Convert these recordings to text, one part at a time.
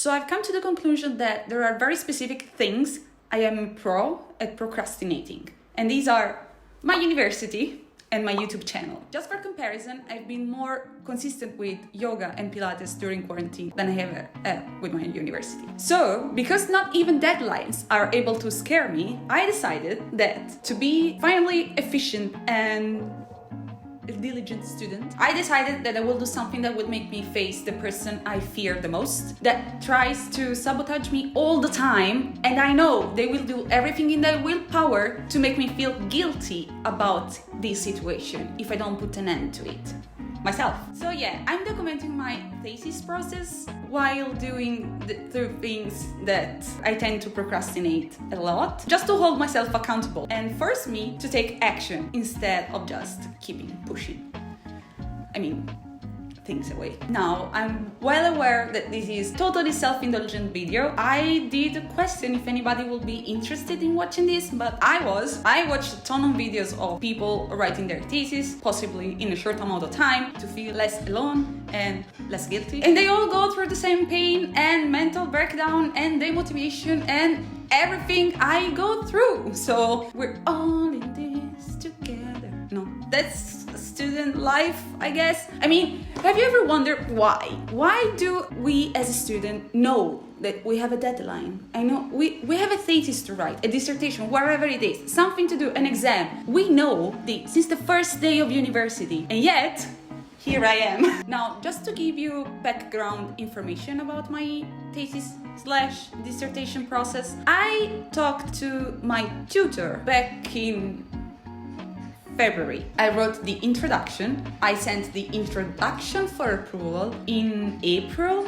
So I've come to the conclusion that there are very specific things I am pro at procrastinating. And these are my university and my YouTube channel. Just for comparison, I've been more consistent with yoga and Pilates during quarantine than I have with my university. So, because not even deadlines are able to scare me, I decided that to be finally efficient and a diligent student, I decided that I will do something that would make me face the person I fear the most, that tries to sabotage me all the time, and I know they will do everything in their willpower to make me feel guilty about this situation if I don't put an end to it myself. So yeah, I'm documenting my thesis process while doing the things that I tend to procrastinate a lot, just to hold myself accountable and force me to take action instead of just keeping pushing things away. Now, I'm well aware that this is totally self-indulgent video. I did question if anybody will be interested in watching this, but I watched a ton of videos of people writing their thesis, possibly in a short amount of time, to feel less alone and less guilty. And they all go through the same pain and mental breakdown and demotivation and everything I go through. So we're all in this together. No, that's student life, I guess. Have you ever wondered why? Why do we as a student know that we have a deadline? I know we have a thesis to write, a dissertation, wherever it is, something to do, an exam. We know this since the first day of university, and yet here I am. Now, just to give you background information about my thesis/dissertation process, I talked to my tutor back in February. I wrote the introduction. I sent the introduction for approval in April.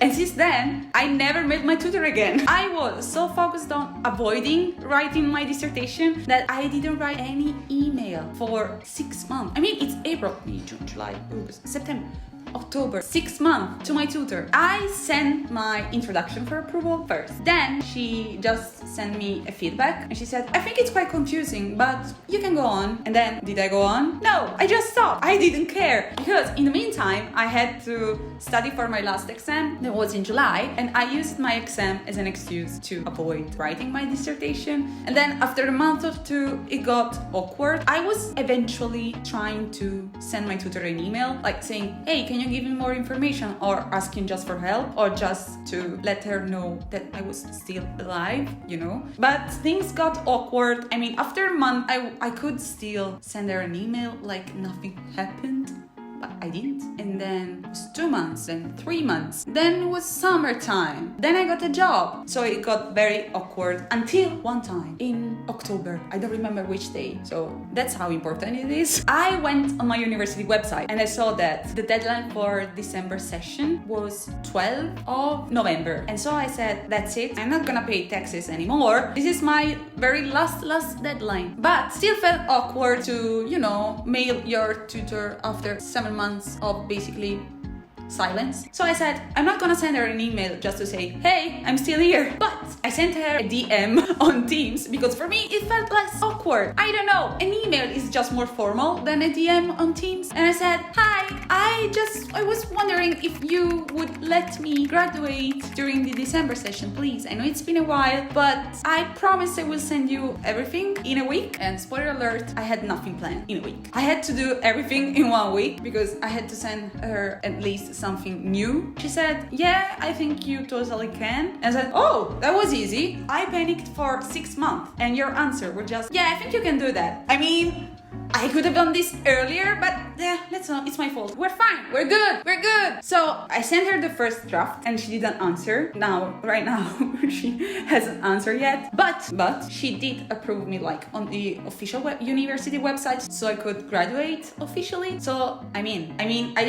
And since then, I never met my tutor again. I was so focused on avoiding writing my dissertation that I didn't write any email for 6 months. It's April, May, June, July, August, September, October, 6 months to my tutor. I sent my introduction for approval first. Then she just sent me a feedback and she said, I think it's quite confusing, but you can go on. And then, did I go on? No, I just stopped. I didn't care because in the meantime, I had to study for my last exam that was in July, and I used my exam as an excuse to avoid writing my dissertation. And then after a month or two, it got awkward. I was eventually trying to send my tutor an email, like saying, hey, can you give me more information, or asking just for help, or just to let her know that I was still alive, But things got awkward. After a month, I could still send her an email like nothing happened, but I didn't. And then it was 2 months, then 3 months, then it was summertime, then I got a job. So it got very awkward until one time in October. I don't remember which day, so that's how important it is. I went on my university website and I saw that the deadline for December session was 12th of November. And so I said, that's it, I'm not gonna pay taxes anymore. This is my very last deadline. But still felt awkward to, mail your tutor after 7 months of basically silence. So I said, I'm not gonna send her an email just to say, hey, I'm still here. But I sent her a DM on Teams because for me, it felt less awkward. I don't know, an email is just more formal than a DM on Teams. And I said, hi, I was wondering if you would let me graduate during the December session, please. I know it's been a while, but I promise I will send you everything in a week. And spoiler alert, I had nothing planned in a week. I had to do everything in 1 week because I had to send her at least something new. She said, yeah, I think you totally can. And I said, oh, that was easy. I panicked for 6 months and your answer was just, yeah, I think you can do that. I could have done this earlier, but yeah, let's not, it's my fault. We're fine, we're good. So I sent her the first draft and she didn't answer. Right now, she hasn't answered yet, but she did approve me on the official university website so I could graduate officially. So, I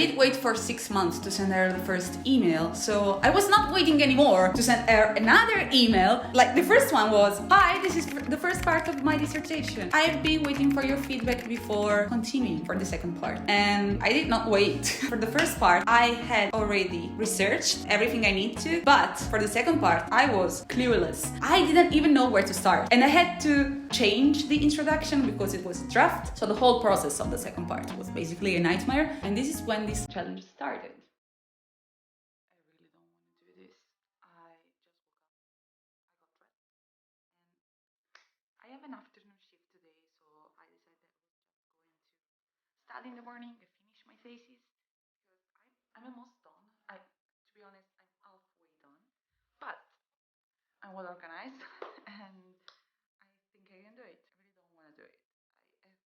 did wait for 6 months to send her the first email. So I was not waiting anymore to send her another email. The first one was, hi, this is the first part of my dissertation. I've been waiting for your feedback before continuing for the second part. And I did not wait. For the first part, I had already researched everything I need to, but for the second part, I was clueless. I didn't even know where to start. And I had to change the introduction because it was a draft. So the whole process of the second part was basically a nightmare. And this is when this challenge started. I really don't want to do this. study in the morning, I finish my thesis because I'm almost done. To be honest, I'm halfway done, but I'm well organized and I think I can do it. I really don't want to do it. I have been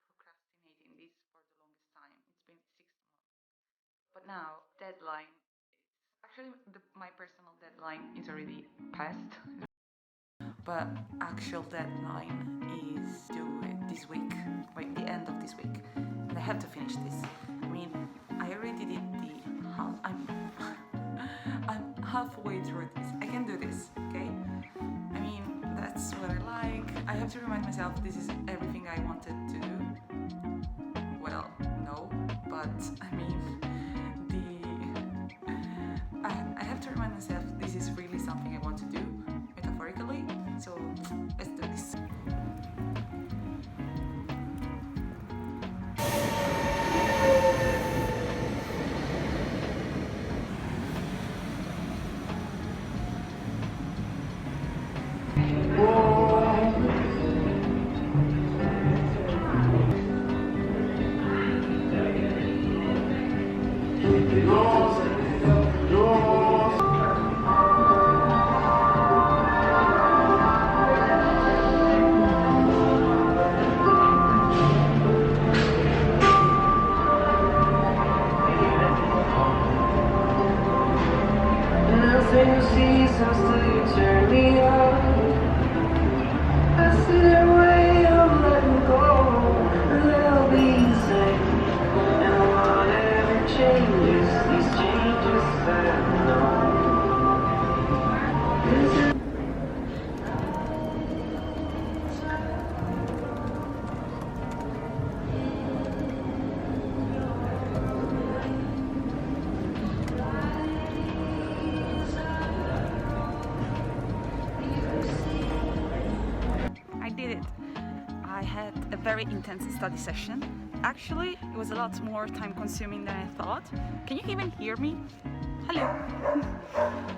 procrastinating this for the longest time. It's been 6 months, but now deadline. Actually, my personal deadline is already passed. But actual deadline is due this week, by the end of this week, and I have to finish this. I mean, I already did the half. I'm halfway through this. I can do this, okay? I mean, that's what I like. I have to remind myself this is everything I wanted to do. Well, no, but I mean, I have to remind myself this is really something I want to do, metaphorically. So let's do this. Nothing sees us till you turn me on. That's their way of letting go, and they'll be the same. And whatever changes, these changes that know. I did it. I had a very intense study session. Actually, it was a lot more time consuming than I thought. Can you even hear me? Hello.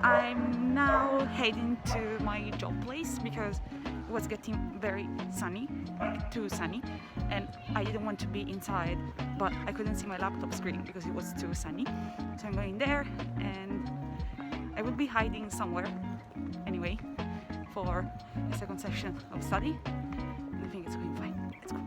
I'm now heading to my job place because it was getting very sunny, like too sunny, and I didn't want to be inside, but I couldn't see my laptop screen because it was too sunny. So I'm going there and I will be hiding somewhere anyway for a second session of study. And I think it's going fine. Let's go.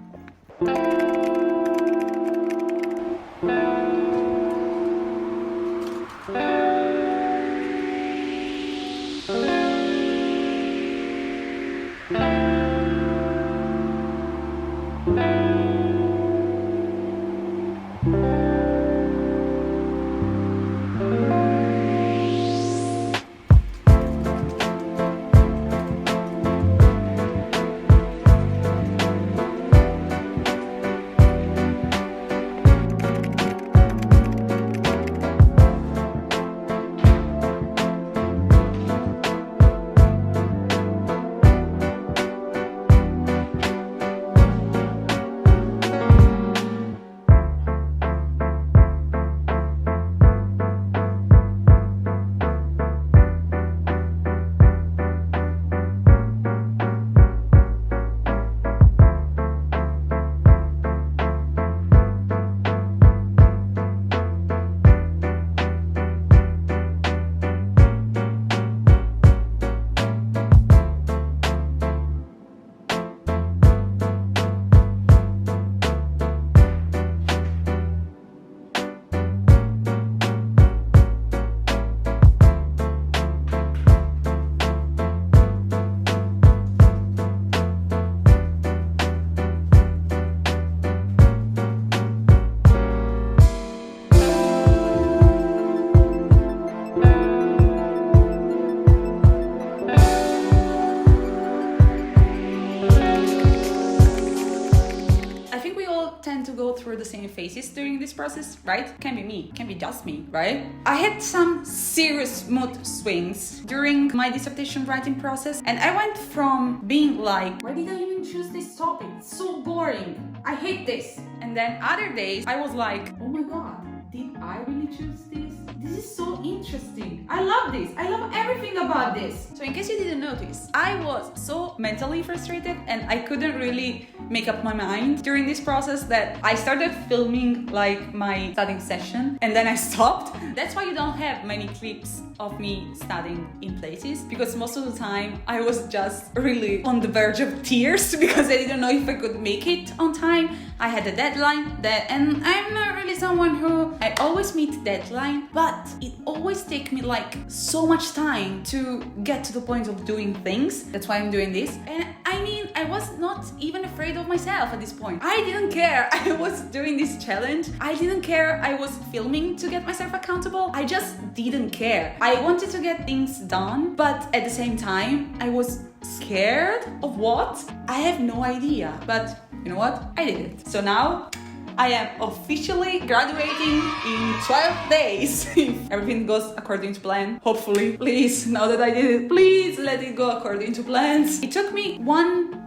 Tend to go through the same phases during this process, right? Can be me, can be just me, right? I had some serious mood swings during my dissertation writing process, and I went from being like, why did I even choose this topic? It's so boring. I hate this. And then other days I was like, oh my god, did I really choose this? This is so interesting. I love this. I love everything about this. So in case you didn't notice, I was so mentally frustrated and I couldn't really make up my mind during this process that I started filming like my studying session and then I stopped. That's why you don't have many clips of me studying in places, because most of the time I was just really on the verge of tears because I didn't know if I could make it on time. I had a deadline and I'm not really someone who I always meet deadline, but it always takes me like so much time to get to the point of doing things. That's why I'm doing this. And I mean, I was not even afraid of myself at this point. I didn't care I was doing this challenge. I didn't care I was filming to get myself accountable. I just didn't care. I wanted to get things done, but at the same time, I was scared of what? I have no idea. But you know what? I did it. So now I am officially graduating in 12 days. If everything goes according to plan, hopefully. Please, now that I did it, please let it go according to plans. It took me 1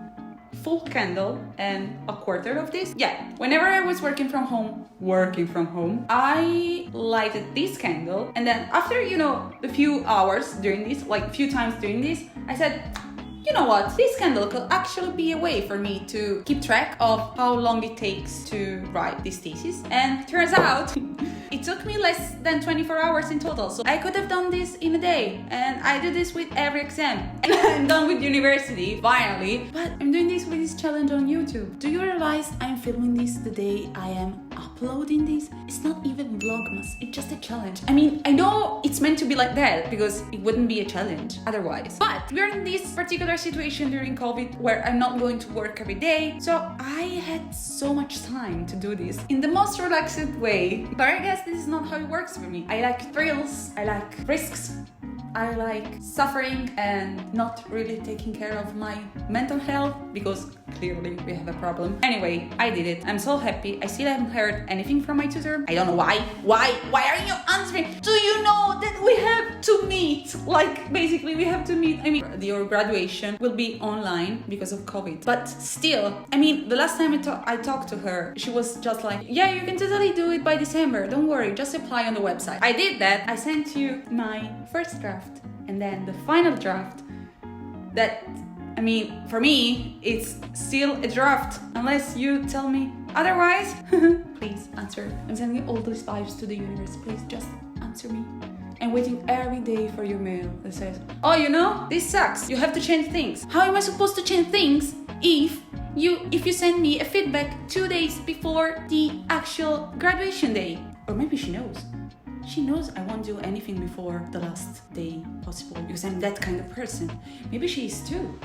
full candle and a quarter of this. Yeah, whenever I was working from home, I lighted this candle, and then after, a few hours doing this, like a few times doing this, I said, you know what, this candle could actually be a way for me to keep track of how long it takes to write this thesis. And turns out it took me less than 24 hours in total. So I could have done this in a day, and I do this with every exam. And I'm done with university, finally. But I'm doing this with this challenge on YouTube. Do you realize I'm filming this the day I am uploading this? It's not even Vlogmas, it's just a challenge. I mean, I know it's meant to be like that because it wouldn't be a challenge otherwise. But we're in this particular situation during COVID where I'm not going to work every day, so I had so much time to do this in the most relaxed way. But I guess this is not how it works for me. I like thrills, I like risks, I like suffering and not really taking care of my mental health because clearly we have a problem. Anyway, I did it. I'm so happy. I still haven't heard anything from my tutor. I don't know why. Why are you answering? Do you know that we have to meet? Like, basically we have to meet. I mean, your graduation will be online because of COVID. But still, I mean, the last time I talked to her, she was just like, yeah, you can totally do it by December. Don't worry, just apply on the website. I did that. I sent you my first draft and then the final draft. That, I mean, for me, it's still a draft, unless you tell me otherwise. Please answer. I'm sending all these vibes to the universe. Please just answer me. I'm waiting every day for your mail that says, oh, this sucks. You have to change things. How am I supposed to change things if you send me a feedback 2 days before the actual graduation day? Or maybe she knows. She knows I won't do anything before the last day possible because I'm that kind of person. Maybe she is too.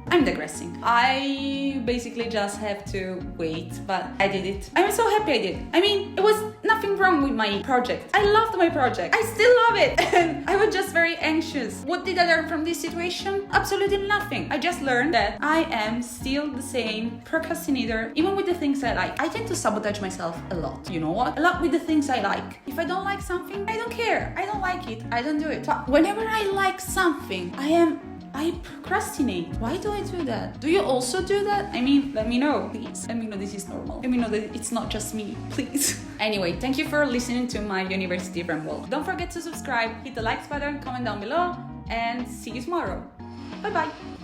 I'm digressing. I basically just have to wait, but I did it. I'm so happy I did. I mean, it was nothing wrong with my project. I loved my project. I still love it. And I was just very anxious. What did I learn from this situation? Absolutely nothing. I just learned that I am still the same procrastinator, even with the things I like. I tend to sabotage myself a lot. You know what? A lot with the things I like. If I don't like something, I don't care. I don't like it. I don't do it. But whenever I like something, I procrastinate. Why do I do that? Do you also do that? I mean, let me know, please. Let me know this is normal. Let me know that it's not just me, please. Anyway, thank you for listening to my university ramble. Don't forget to subscribe, hit the likes button, comment down below, and see you tomorrow. Bye bye.